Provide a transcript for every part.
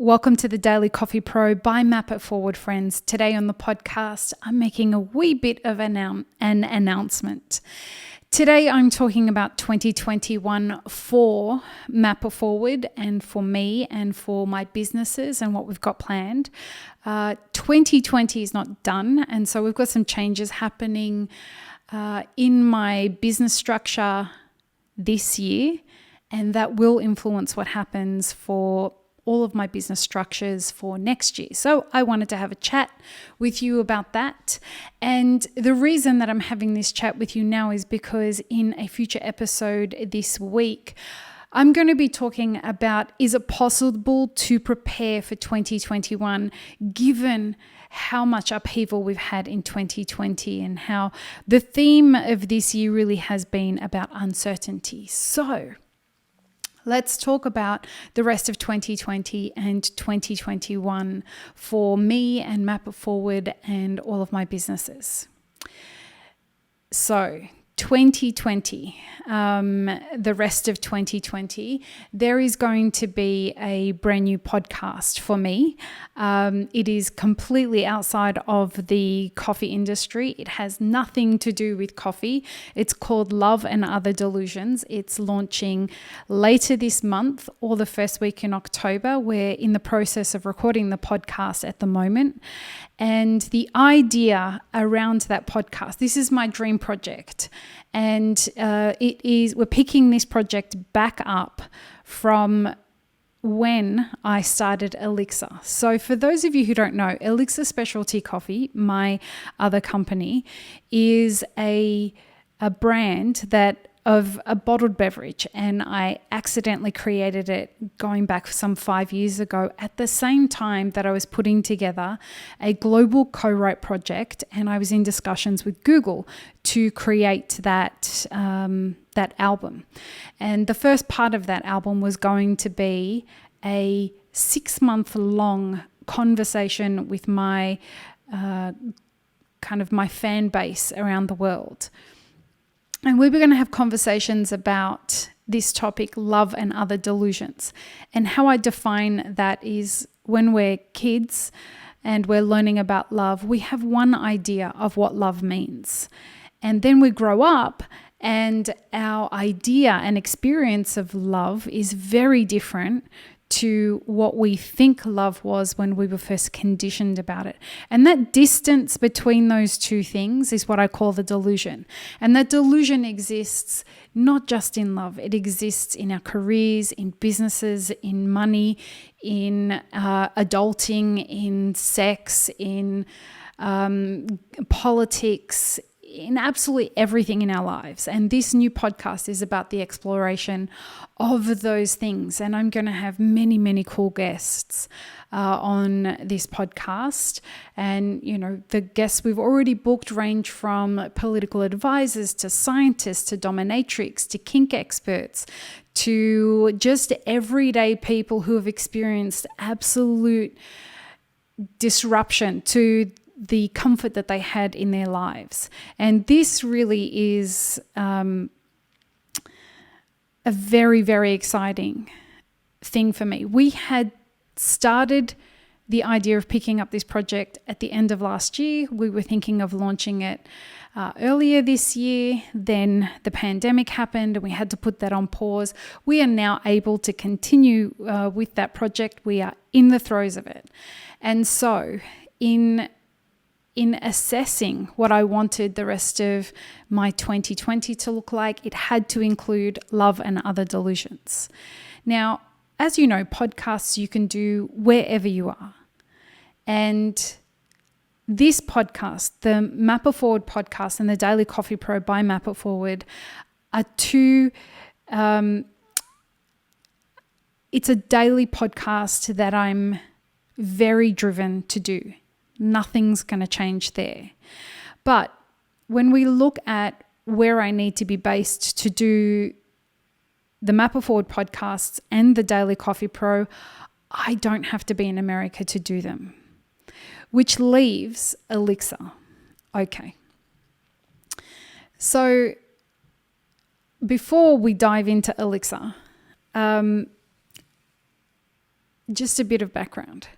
Welcome to the Daily Coffee Pro by Map It Forward, friends. Today on the podcast, I'm making a wee bit of an announcement. Today, I'm talking about 2021 for Map It Forward and for me and for my businesses and what we've got planned. 2020 is not done, and so we've got some changes happening in my business structure this year, and that will influence what happens for all of my business structures for next year. So I wanted to have a chat with you about that. And the reason that I'm having this chat with you now is because in a future episode this week, I'm going to be talking about, is it possible to prepare for 2021 given how much upheaval we've had in 2020 and how the theme of this year really has been about uncertainty. So let's talk about the rest of 2020 and 2021 for me and Map It Forward and all of my businesses. So 2020, the rest of 2020, there is going to be a brand new podcast for me. It is completely outside of the coffee industry. It has nothing to do with coffee. It's called Love and Other Delusions. It's launching later this month or the first week in October. We're in the process of recording the podcast at the moment. And the idea around that podcast, this is my dream project. And we're picking this project back up from when I started Elixir. So for those of you who don't know, Elixir Specialty Coffee, my other company, is a brand of a bottled beverage, and I accidentally created it going back some 5 years ago at the same time that I was putting together a global co-write project, and I was in discussions with Google to create that album. And the first part of that album was going to be a 6-month-long conversation with my my fan base around the world. And we were going to have conversations about this topic, love and other delusions. And how I define that is when we're kids and we're learning about love, we have one idea of what love means. And then we grow up and our idea and experience of love is very different to what we think love was when we were first conditioned about it. And that distance between those two things is what I call the delusion. And that delusion exists not just in love, it exists in our careers, in businesses, in money, in adulting, in sex, in politics, in absolutely everything in our lives. And this new podcast is about the exploration of those things. And I'm going to have many, many cool guests on this podcast. And, the guests we've already booked range from political advisors to scientists to dominatrix to kink experts to just everyday people who have experienced absolute disruption to the comfort that they had in their lives. And this really is a very, very exciting thing for me. We had started the idea of picking up this project at the end of last year. We were thinking of launching it earlier this year. Then the pandemic happened and we had to put that on pause. We are now able to continue with that project. We are in the throes of it. And so in assessing what I wanted the rest of my 2020 to look like, it had to include love and other delusions. Now, as you know, podcasts you can do wherever you are. And this podcast, the Map It Forward podcast and the Daily Coffee Pro by Map It Forward are two, it's a daily podcast that I'm very driven to do. Nothing's going to change there. But when we look at where I need to be based to do the Map It Forward podcasts and the Daily Coffee Pro, I don't have to be in America to do them, which leaves Elixir. Okay. So before we dive into Elixir, just a bit of background.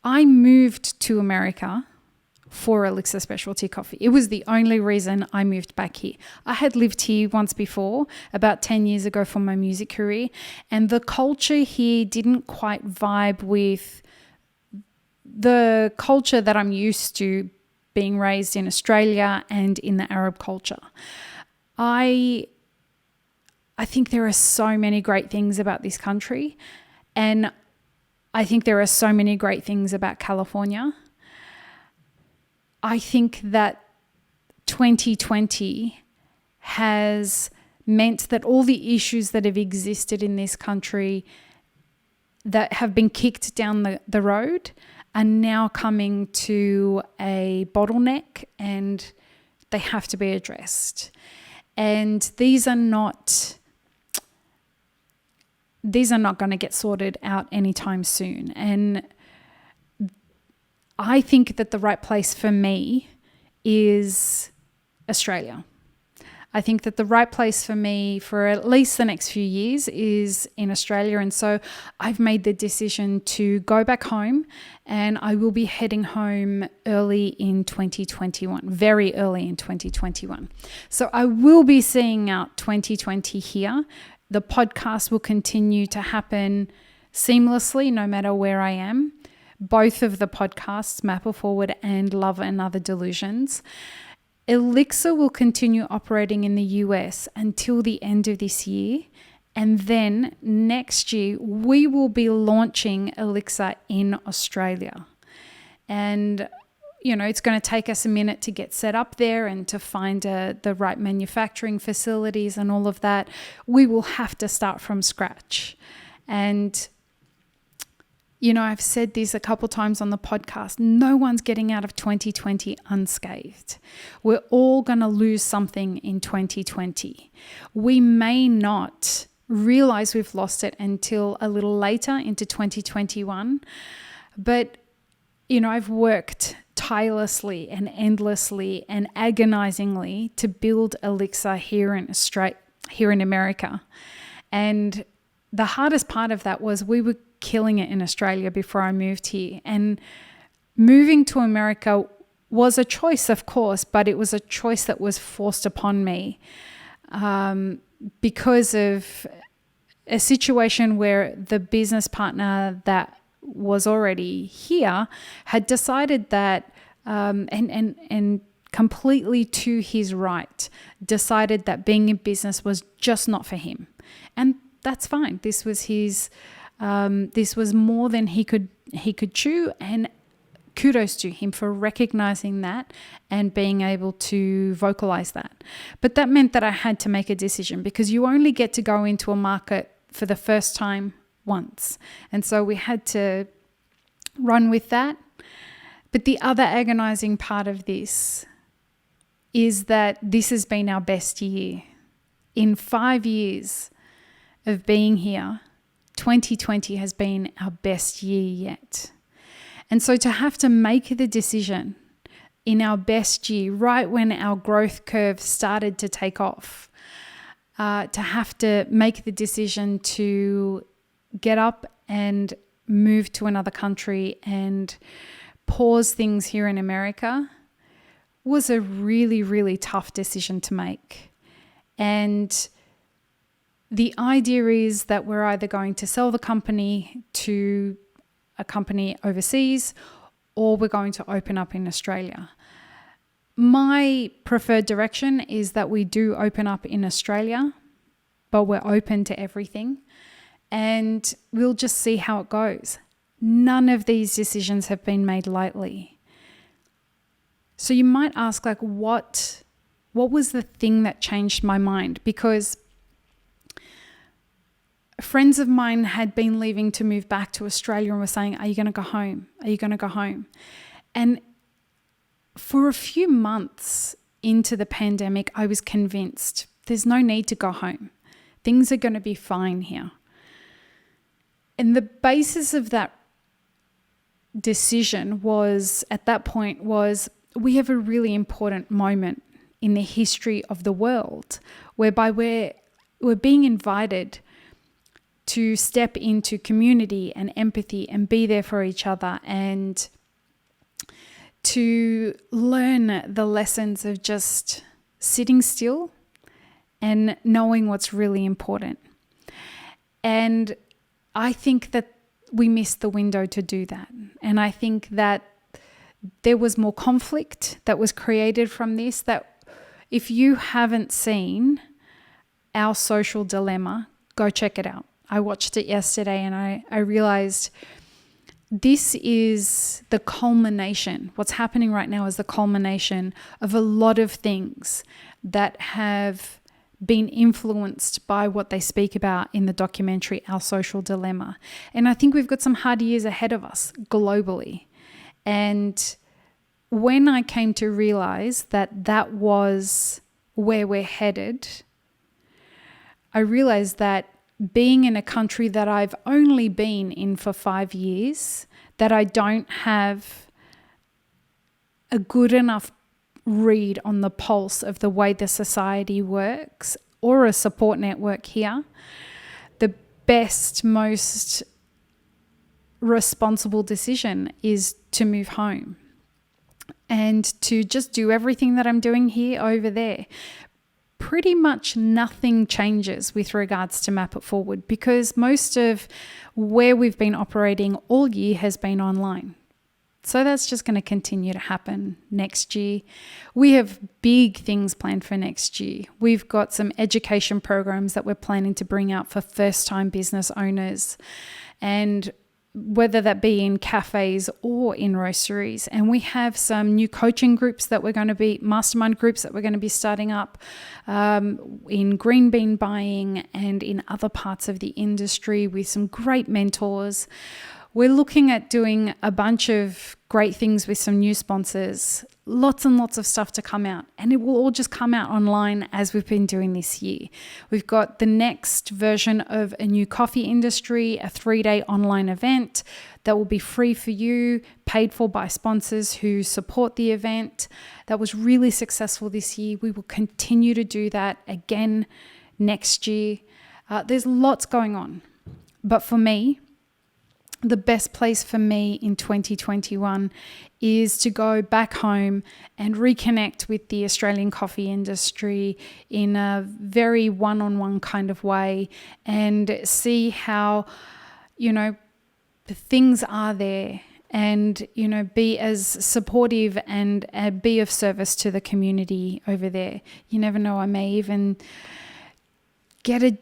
I moved to America for Elixir Specialty Coffee. It was the only reason I moved back here. I had lived here once before, about 10 years ago for my music career, and the culture here didn't quite vibe with the culture that I'm used to being raised in Australia and in the Arab culture. I think there are so many great things about this country, and I think there are so many great things about California. I think that 2020 has meant that all the issues that have existed in this country that have been kicked down the road are now coming to a bottleneck, and they have to be addressed. And these are not going to get sorted out anytime soon. And I think that the right place for me is Australia. I think that the right place for me for at least the next few years is in Australia. And so I've made the decision to go back home, and I will be heading home early in 2021, very early in 2021. So I will be seeing out 2020 here. The podcast will continue to happen seamlessly no matter where I am. Both of the podcasts, Map It Forward and Love and Other Delusions. Elixir will continue operating in the US until the end of this year. And then next year, we will be launching Elixir in Australia. And, it's going to take us a minute to get set up there and to find the right manufacturing facilities and all of that. We will have to start from scratch. And I've said this a couple times on the podcast. No one's getting out of 2020 unscathed. We're all going to lose something in 2020. We may not realize we've lost it until a little later into 2021. But, I've worked tirelessly and endlessly and agonizingly to build Elixir here in America. And the hardest part of that was we were killing it in Australia before I moved here. And moving to America was a choice, of course, but it was a choice that was forced upon me because of a situation where the business partner that was already here had decided that, and completely to his right, decided that being in business was just not for him. And that's fine. This was his. This was more than he could chew, and kudos to him for recognizing that and being able to vocalize that. But that meant that I had to make a decision, because you only get to go into a market for the first time once. And so we had to run with that. But the other agonizing part of this is that this has been our best year. In 5 years of being here, 2020 has been our best year yet. And so to have to make the decision in our best year, right when our growth curve started to take off, to have to make the decision to get up and move to another country and pause things here in America was a really, really tough decision to make. And the idea is that we're either going to sell the company to a company overseas, or we're going to open up in Australia. My preferred direction is that we do open up in Australia, but we're open to everything, and we'll just see how it goes. None of these decisions have been made lightly. So you might ask, what was the thing that changed my mind? Because friends of mine had been leaving to move back to Australia and were saying, are you going to go home? Are you going to go home? And for a few months into the pandemic, I was convinced there's no need to go home. Things are going to be fine here. And the basis of that decision was, at that point, was we have a really important moment in the history of the world whereby we're being invited to step into community and empathy and be there for each other, and to learn the lessons of just sitting still and knowing what's really important. And I think that we missed the window to do that. And I think that there was more conflict that was created from this, that if you haven't seen Our Social Dilemma, go check it out. I watched it yesterday and I realized this is the culmination. What's happening right now is the culmination of a lot of things that have been influenced by what they speak about in the documentary Our Social Dilemma. And I think we've got some hard years ahead of us globally. And when I came to realize that that was where we're headed, I realized that being in a country that I've only been in for 5 years, that I don't have a good enough read on the pulse of the way the society works or a support network here, the best, most responsible decision is to move home and to just do everything that I'm doing here over there. Pretty much nothing changes with regards to Map It Forward, because most of where we've been operating all year has been online. So that's just going to continue to happen next year. We have big things planned for next year. We've got some education programs that we're planning to bring out for first-time business owners, and whether that be in cafes or in roasteries. And we have some new coaching groups that we're going to be, mastermind groups that we're going to be starting up in green bean buying and in other parts of the industry with some great mentors. We're looking at doing a bunch of great things with some new sponsors, lots and lots of stuff to come out, and it will all just come out online as we've been doing this year. We've got the next version of a new coffee industry, a 3-day online event that will be free for you, paid for by sponsors who support the event. That was really successful this year. We will continue to do that again next year. There's lots going on, but for me, the best place for me in 2021 is to go back home and reconnect with the Australian coffee industry in a very one-on-one kind of way and see how, the things are there, and, be as supportive and be of service to the community over there. You never know, I may even get a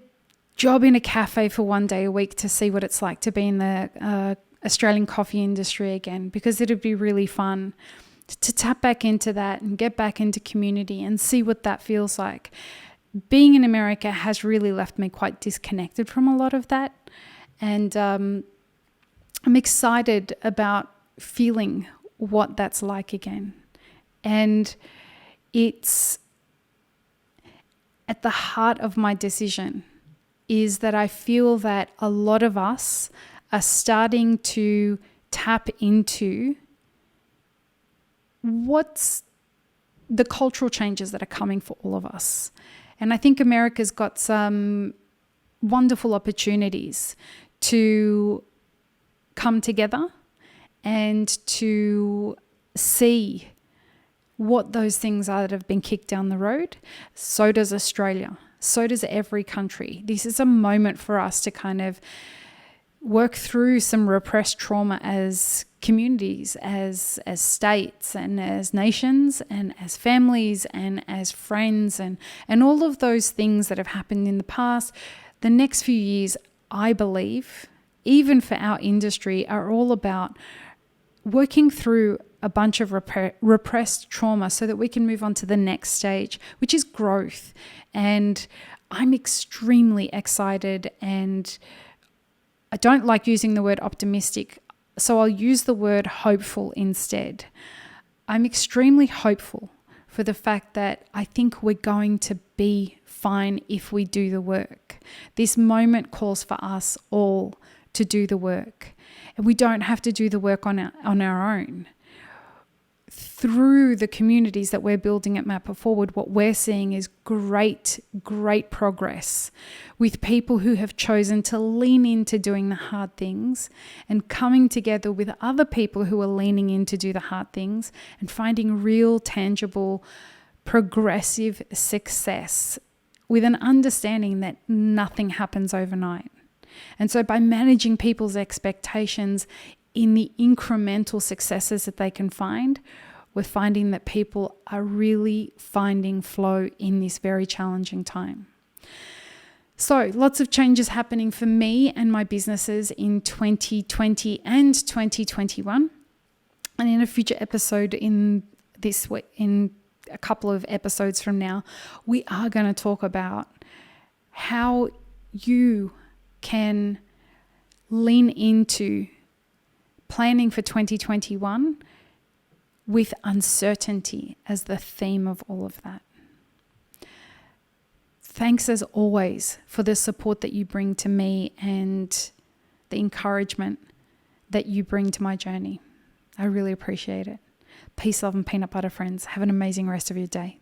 job in a cafe for 1 day a week to see what it's like to be in the Australian coffee industry again, because it'd be really fun to tap back into that and get back into community and see what that feels like. Being in America has really left me quite disconnected from a lot of that, and I'm excited about feeling what that's like again. And it's at the heart of my decision is that I feel that a lot of us are starting to tap into what's the cultural changes that are coming for all of us. And I think America's got some wonderful opportunities to come together and to see what those things are that have been kicked down the road. So does Australia. So does every country. This is a moment for us to kind of work through some repressed trauma as communities, as states, and as nations, and as families, and as friends, and all of those things that have happened in the past. The next few years, I believe, even for our industry, are all about working through a bunch of repressed trauma so that we can move on to the next stage, which is growth. And I'm extremely excited, and I don't like using the word optimistic, so I'll use the word hopeful instead. I'm extremely hopeful for the fact that I think we're going to be fine if we do the work. This moment calls for us all to do the work, and we don't have to do the work on our own. through the communities that we're building at Map It Forward, what we're seeing is great progress with people who have chosen to lean into doing the hard things and coming together with other people who are leaning in to do the hard things and finding real, tangible, progressive success with an understanding that nothing happens overnight. And so by managing people's expectations in the incremental successes that they can find, we're finding that people are really finding flow in this very challenging time. So lots of changes happening for me and my businesses in 2020 and 2021. And in a future episode in a couple of episodes from now, we are going to talk about how you can lean into planning for 2021 with uncertainty as the theme of all of that. Thanks as always for the support that you bring to me and the encouragement that you bring to my journey. I really appreciate it. Peace, love, and peanut butter, friends. Have an amazing rest of your day.